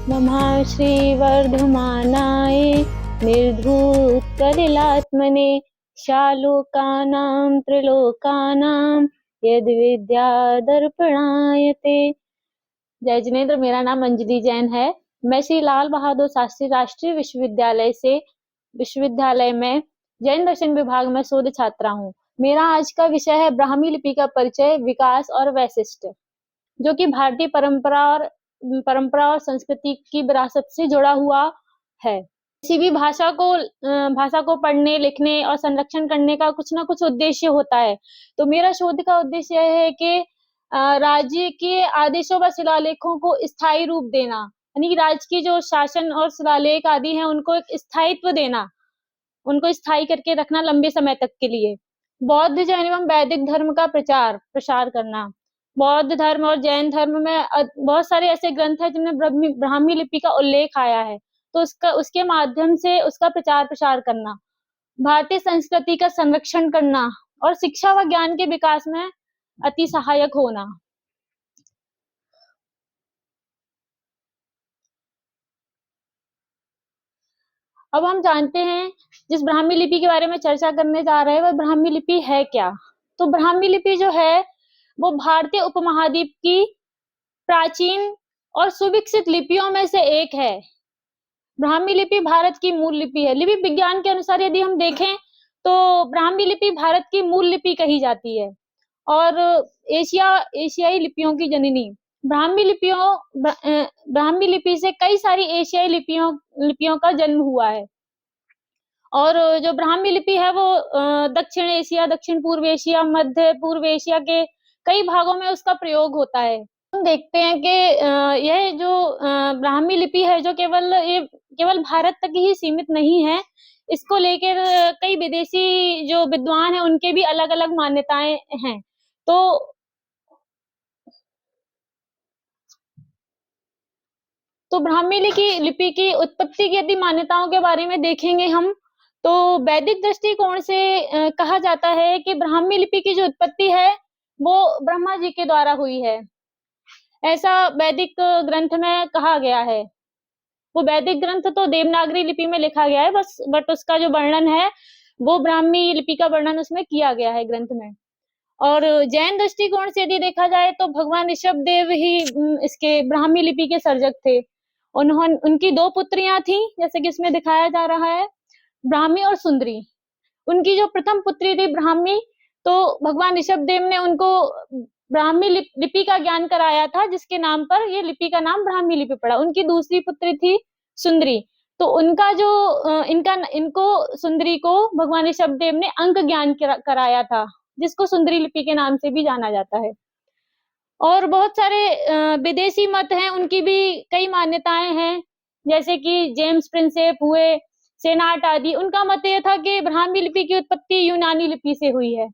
नमः श्रीवर्धमानाय निर्धूतकलिलात्मने शालोकानां त्रिलोकानां यद्विद्यादर्पणायते। जय जिनेन्द्र। मेरा नाम अंजलि जैन है। मैं श्री लाल बहादुर शास्त्री राष्ट्रीय विश्वविद्यालय में जैन दर्शन विभाग में शोध छात्रा हूँ। मेरा आज का विषय है ब्राह्मी लिपि का परिचय, विकास और वैशिष्ट्य, जो कि भारतीय परंपरा और संस्कृति की विरासत से जुड़ा हुआ है। किसी भी भाषा को पढ़ने, लिखने और संरक्षण करने का कुछ ना कुछ उद्देश्य होता है। तो मेरा शोध का उद्देश्य यह है कि राज्य के आदेशों व शिलालेखों को स्थायी रूप देना, यानी कि राज्य की जो शासन और शिलालेख आदि हैं उनको एक स्थायित्व देना, उनको स्थायी करके रखना लंबे समय तक के लिए। बौद्ध, जैन एवं वैदिक धर्म का प्रसार करना। बौद्ध धर्म और जैन धर्म में बहुत सारे ऐसे ग्रंथ हैं जिनमें ब्राह्मी लिपि का उल्लेख आया है, तो उसके माध्यम से उसका प्रचार प्रसार करना। भारतीय संस्कृति का संरक्षण करना और शिक्षा व ज्ञान के विकास में अति सहायक होना। अब हम जानते हैं जिस ब्राह्मी लिपि के बारे में चर्चा करने जा रहे हैं वह ब्राह्मी लिपि है क्या। तो ब्राह्मी लिपि जो है वो भारतीय उपमहाद्वीप की प्राचीन और सुविकसित लिपियों में से एक है। ब्राह्मी लिपि भारत की मूल लिपि है। लिपि विज्ञान के अनुसार यदि हम देखें तो ब्राह्मी लिपि भारत की मूल लिपि कही जाती है और एशियाई लिपियों की जननी। ब्राह्मी लिपि से कई सारी एशियाई लिपियों का जन्म हुआ है। और जो ब्राह्मी लिपि है वो दक्षिण एशिया, दक्षिण पूर्व एशिया, मध्य पूर्व एशिया के कई भागों में उसका प्रयोग होता है। हम देखते हैं कि यह जो ब्राह्मी लिपि है जो केवल भारत तक ही सीमित नहीं है। इसको लेकर कई विदेशी जो विद्वान हैं उनके भी अलग-अलग मान्यताएं हैं। तो ब्राह्मी लिपि की उत्पत्ति की यदि मान्यताओं के बारे में देखेंगे हम, तो वैदिक दृष्टिकोण से कहा जाता है कि ब्राह्मी लिपि की जो उत्पत्ति है वो ब्रह्मा जी के द्वारा हुई है। ऐसा वैदिक ग्रंथ में कहा गया है। वो वैदिक ग्रंथ तो देवनागरी लिपि में लिखा गया है बट उसका जो वर्णन है वो ब्राह्मी लिपि का वर्णन उसमें किया गया है ग्रंथ में। और जैन दृष्टिकोण से यदि देखा जाए तो भगवान ऋषभदेव ही इसके ब्राह्मी लिपि के सर्जक थे। उनकी 2 पुत्रियां थीं, जैसे कि इसमें दिखाया जा रहा है, ब्राह्मी और सुंदरी। उनकी जो प्रथम पुत्री थी ब्राह्मी, तो भगवान ऋषभदेव ने उनको ब्राह्मी लिपि का ज्ञान कराया था, जिसके नाम पर ये लिपि का नाम ब्राह्मी लिपि पड़ा। उनकी दूसरी पुत्री थी सुंदरी। तो इनको सुंदरी को भगवान ऋषभदेव ने अंक ज्ञान कराया था, जिसको सुंदरी लिपि के नाम से भी जाना जाता है। और बहुत सारे विदेशी मत हैं, उनकी भी कई मान्यताएं हैं, जैसे कि जेम्स प्रिंसेप हुए, सेनाट आदि। उनका मत यह था कि ब्राह्मी लिपि की उत्पत्ति यूनानी लिपि से हुई है।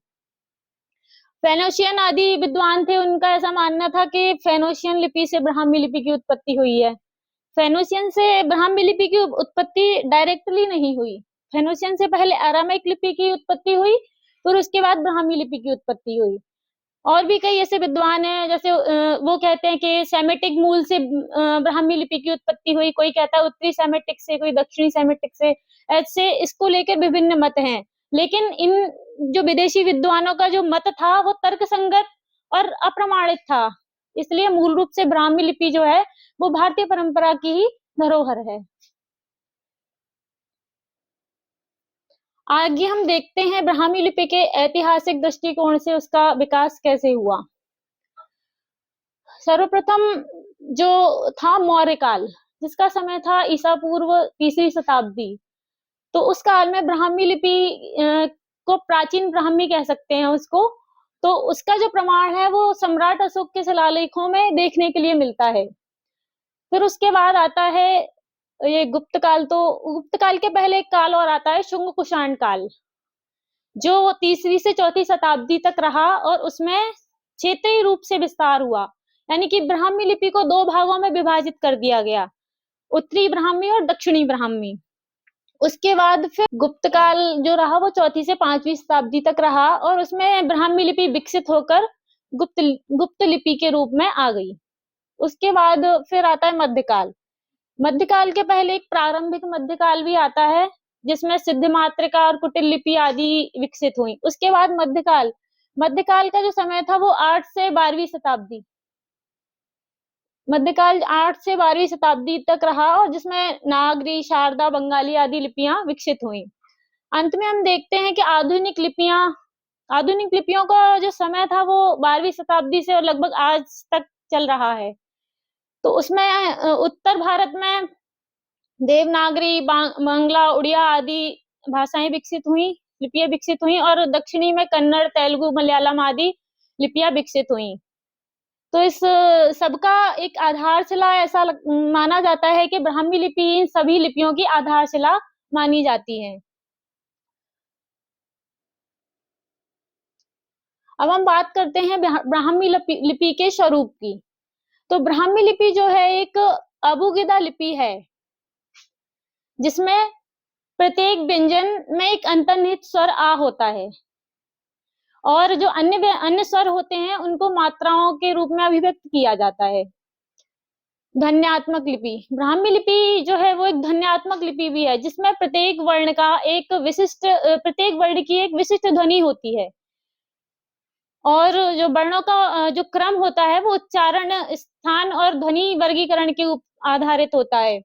फेनोशियन आदि विद्वान थे, उनका ऐसा मानना था कि फेनोशियन लिपि से ब्राह्मी लिपि की उत्पत्ति हुई है। फेनोशियन से ब्राह्मी लिपि की उत्पत्ति डायरेक्टली नहीं हुई। फेनोशियन से पहले अरामिक लिपि की उत्पत्ति हुई, फिर उसके बाद ब्राह्मी लिपि की उत्पत्ति हुई। और भी कई ऐसे विद्वान हैं, जैसे वो कहते हैं कि सेमेटिक मूल से ब्राह्मी लिपि की उत्पत्ति हुई, कोई कहता है उत्तरी सेमेटिक से, कोई दक्षिणी सेमेटिक से। ऐसे इसको लेकर विभिन्न मत हैं। लेकिन इन जो विदेशी विद्वानों का जो मत था वो तर्कसंगत और अप्रमाणित था। इसलिए मूल रूप से ब्राह्मी लिपि जो है वो भारतीय परंपरा की ही धरोहर है। आगे हम देखते हैं ब्राह्मी लिपि के ऐतिहासिक दृष्टिकोण से उसका विकास कैसे हुआ। सर्वप्रथम जो था मौर्य काल, जिसका समय था ईसा पूर्व 3री शताब्दी। तो उस काल में ब्राह्मी लिपि को प्राचीन ब्राह्मी कह सकते हैं उसको। तो उसका जो प्रमाण है वो सम्राट अशोक के शिलालेखों में देखने के लिए मिलता है। फिर उसके बाद आता है ये गुप्त काल। तो गुप्त काल के पहले एक काल और आता है शुंग कुषाण काल, जो 3री से 4थी शताब्दी तक रहा और उसमें क्षेत्रीय रूप से विस्तार हुआ। यानी कि ब्राह्मी लिपि को 2 भागों में विभाजित कर दिया गया, उत्तरी ब्राह्मी और दक्षिणी ब्राह्मी। उसके बाद फिर गुप्त काल जो रहा वो 4थी से 5वीं शताब्दी तक रहा और उसमें ब्राह्मी लिपि विकसित होकर गुप्त लिपि के रूप में आ गई। उसके बाद फिर आता है मध्यकाल। मध्यकाल के पहले एक प्रारंभिक मध्यकाल भी आता है, जिसमें सिद्धमातृका और कुटिल लिपि आदि विकसित हुई। उसके बाद मध्यकाल, मध्यकाल का जो समय था वो 8 से 12वीं शताब्दी, मध्यकाल 8 से 12वीं शताब्दी तक रहा और जिसमें नागरी, शारदा, बंगाली आदि लिपियां विकसित हुई। अंत में हम देखते हैं कि आधुनिक लिपियों का जो समय था वो 12वीं शताब्दी से और लगभग आज तक चल रहा है। तो उसमें उत्तर भारत में देवनागरी, बांग्ला, उड़िया आदि भाषाएं विकसित हुई, लिपियां विकसित हुई और दक्षिणी में कन्नड़, तेलुगु, मलयालम आदि लिपियां विकसित हुई। तो इस सबका एक आधारशिला ऐसा माना जाता है कि ब्राह्मी लिपि इन सभी लिपियों की आधारशिला मानी जाती है। अब हम बात करते हैं ब्राह्मी लिपि के स्वरूप की। तो ब्राह्मी लिपि जो है एक अबुगिदा लिपि है, जिसमें प्रत्येक व्यंजन में एक अंतर्निहित स्वर आ होता है और जो अन्य स्वर होते हैं उनको मात्राओं के रूप में अभिव्यक्त किया जाता है। ध्वन्यात्मक लिपि, ब्राह्मी लिपि जो है वो एक ध्वन्यात्मक लिपि भी है, जिसमें प्रत्येक वर्ण की एक विशिष्ट ध्वनि होती है और जो वर्णों का जो क्रम होता है वो उच्चारण, स्थान और ध्वनि वर्गीकरण के आधारित होता है।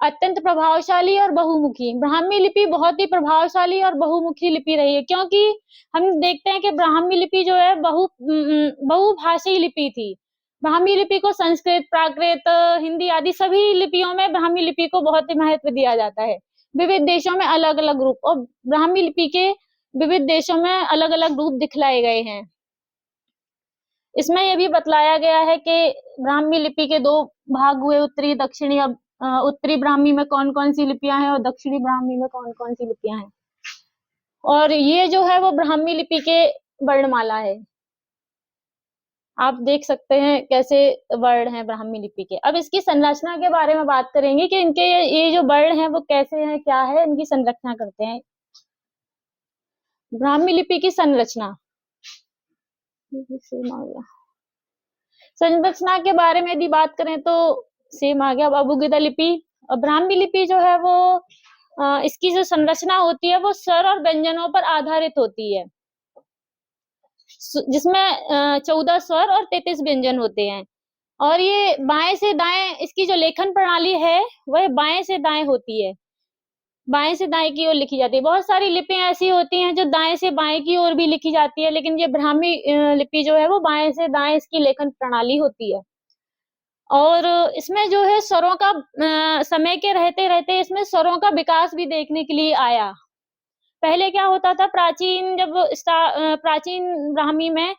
अत्यंत प्रभावशाली और बहुमुखी, ब्राह्मी लिपि बहुत ही प्रभावशाली और बहुमुखी लिपि रही है, क्योंकि हम देखते हैं कि ब्राह्मी लिपि जो है बहुभाषी लिपि थी। ब्राह्मी लिपि को संस्कृत, प्राकृत, हिंदी आदि सभी लिपियों में ब्राह्मी लिपि को बहुत ही महत्व दिया जाता है। विविध देशों में अलग अलग रूप, और ब्राह्मी लिपि के विविध देशों में अलग अलग रूप दिखलाए गए हैं। इसमें यह भी बतलाया गया है कि ब्राह्मी लिपि के 2 भाग हुए, उत्तरी दक्षिणी। अब उत्तरी ब्राह्मी में कौन कौन सी लिपियां हैं और दक्षिणी ब्राह्मी में कौन कौन सी लिपियां हैं। और ये जो है वो ब्राह्मी लिपि के वर्णमाला है, आप देख सकते हैं कैसे वर्ण हैं ब्राह्मी लिपि के। अब इसकी संरचना के बारे में बात करेंगे कि इनके ये जो वर्ण हैं वो कैसे हैं, क्या है, इनकी संरचना करते हैं। ब्राह्मी लिपि की संरचना, संरचना के बारे में यदि बात करें तो सेम आ गया। अबुगिदा लिपि और ब्राह्मी लिपि जो है वो इसकी जो संरचना होती है वो स्वर और व्यंजनों पर आधारित होती है, जिसमें 14 स्वर और 33 व्यंजन होते हैं और ये बाएं से दाएं, इसकी जो लेखन प्रणाली है वह बाएं से दाएं होती है, बाएं से दाएं की ओर लिखी जाती है। बहुत सारी लिपियां ऐसी होती हैं जो दाएं से बाएं की ओर भी लिखी जाती है, लेकिन ये ब्राह्मी लिपि जो है वो बाएं से दाएं इसकी लेखन प्रणाली होती है। और इसमें जो है स्वरों का समय के रहते रहते इसमें स्वरों का विकास भी देखने के लिए आया। पहले क्या होता था, प्राचीन ब्राह्मी में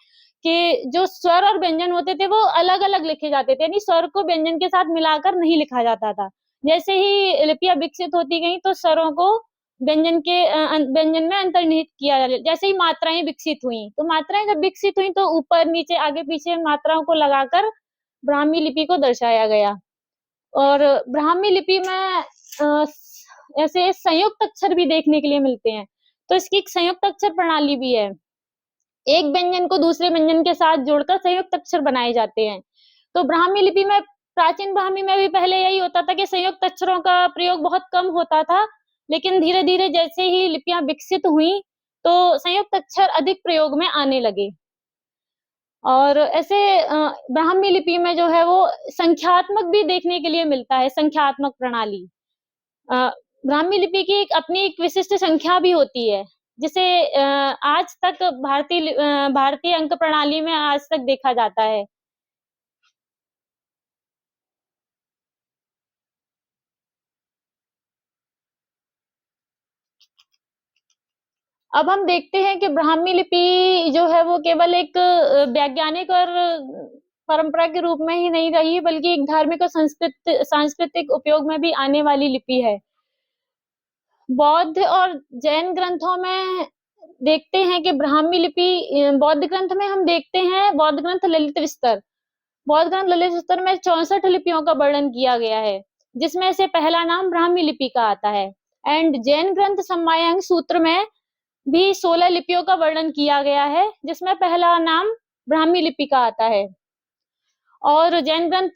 कि जो स्वर और व्यंजन होते थे वो अलग अलग लिखे जाते थे, यानी स्वर को व्यंजन के साथ मिलाकर नहीं लिखा जाता था। जैसे ही लिपियां विकसित होती गई तो स्वरों को व्यंजन में अंतर्निहित किया जाता। जैसे ही मात्राएं विकसित हुई, तो मात्राएं जब विकसित हुई तो ऊपर नीचे आगे पीछे मात्राओं को लगाकर ब्राह्मी लिपि को दर्शाया गया। और ब्राह्मी लिपि में ऐसे संयुक्त अक्षर भी देखने के लिए मिलते हैं, तो इसकी एक संयुक्त अक्षर प्रणाली भी है। एक व्यंजन को दूसरे व्यंजन के साथ जोड़कर संयुक्त अक्षर बनाए जाते हैं। तो ब्राह्मी लिपि में, प्राचीन ब्राह्मी में भी पहले यही होता था कि संयुक्त अक्षरों का प्रयोग बहुत कम होता था, लेकिन धीरे धीरे जैसे ही लिपियां विकसित हुई तो संयुक्त अक्षर अधिक प्रयोग में आने लगे। और ऐसे ब्राह्मी लिपि में जो है वो संख्यात्मक भी देखने के लिए मिलता है, संख्यात्मक प्रणाली। ब्राह्मी लिपि की अपनी एक विशिष्ट संख्या भी होती है, जिसे आज तक भारतीय अंक प्रणाली में आज तक देखा जाता है। अब हम देखते हैं कि ब्राह्मी लिपि जो है वो केवल एक वैज्ञानिक और परंपरा के रूप में ही नहीं रही, बल्कि एक धार्मिक और सांस्कृतिक उपयोग में भी आने वाली लिपि है। बौद्ध और जैन ग्रंथों में देखते हैं कि ब्राह्मी लिपि, बौद्ध ग्रंथ में हम देखते हैं, बौद्ध ग्रंथ ललित विस्तर में 64 लिपियों का वर्णन किया गया है, जिसमें से पहला नाम ब्राह्मी लिपि का आता है। एंड जैन ग्रंथ सम्मायंग सूत्र में भी 16 लिपियों का वर्णन किया गया है, जिसमें पहला नाम ब्राह्मी लिपि का आता है। और जैन ग्रंथ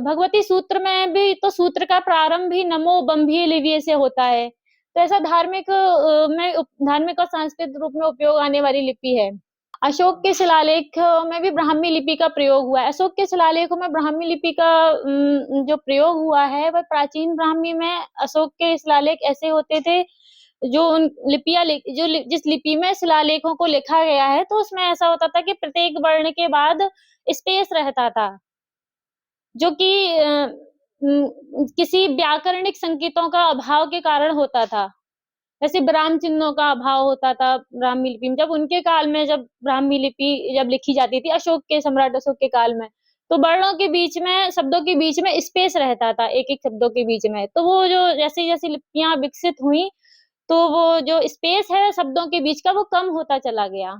भगवती सूत्र में भी तो सूत्र का प्रारंभ भी नमो बंभीर लिपि से होता है। तो ऐसा धार्मिक और सांस्कृतिक रूप में उपयोग आने वाली लिपि है। अशोक के शिलालेख में भी ब्राह्मी लिपि का प्रयोग हुआ है। अशोक के शिलालेखों में ब्राह्मी लिपि का जो प्रयोग हुआ है वह प्राचीन ब्राह्मी में अशोक के शिलालेख ऐसे होते थे जो जिस लिपि में शिलालेखों को लिखा गया है तो उसमें ऐसा होता था कि प्रत्येक वर्ण के बाद स्पेस रहता था जो कि किसी व्याकरणिक संकेतों का अभाव के कारण होता था। जैसे विराम चिन्हों का अभाव होता था ब्राह्मी लिपि में। जब उनके काल में जब ब्राह्मी लिपि जब लिखी जाती थी सम्राट अशोक के काल में, तो वर्णों के बीच में शब्दों के बीच में स्पेस रहता था एक-एक शब्दों के बीच में। तो वो जो जैसे-जैसे लिपियाँ विकसित हुई तो वो जो स्पेस है शब्दों के बीच का वो कम होता चला गया।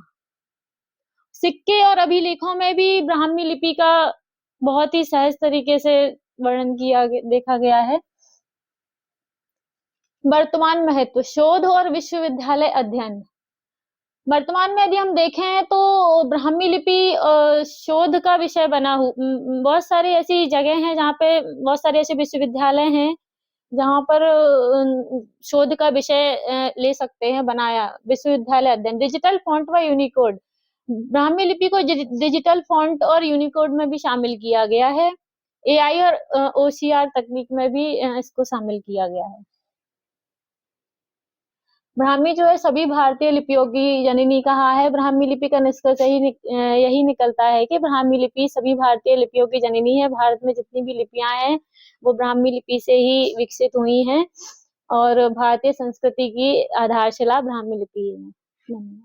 सिक्के और अभिलेखों में भी ब्राह्मी लिपि का बहुत ही सहज तरीके से वर्णन देखा गया है। वर्तमान महत्व, शोध और विश्वविद्यालय अध्ययन। वर्तमान में यदि हम देखें तो ब्राह्मी लिपि शोध का विषय बहुत सारी ऐसी जगह हैं जहाँ पे बहुत सारे ऐसे विश्वविद्यालय हैं जहाँ पर शोध का विषय ले सकते हैं बनाया। विश्वविद्यालय अध्ययन, डिजिटल फ़ॉन्ट व यूनिकोड। ब्राह्मी लिपि को डिजिटल फ़ॉन्ट और यूनिकोड में भी शामिल किया गया है। एआई और ओसीआर तकनीक में भी इसको शामिल किया गया है। ब्राह्मी जो है सभी भारतीय लिपियों की जननी कहा है। ब्राह्मी लिपि का निष्कर्ष यही निकलता है कि ब्राह्मी लिपि सभी भारतीय लिपियों की जननी है। भारत में जितनी भी लिपियां हैं वो ब्राह्मी लिपि से ही विकसित हुई हैं और भारतीय संस्कृति की आधारशिला ब्राह्मी लिपि है। धन्यवाद।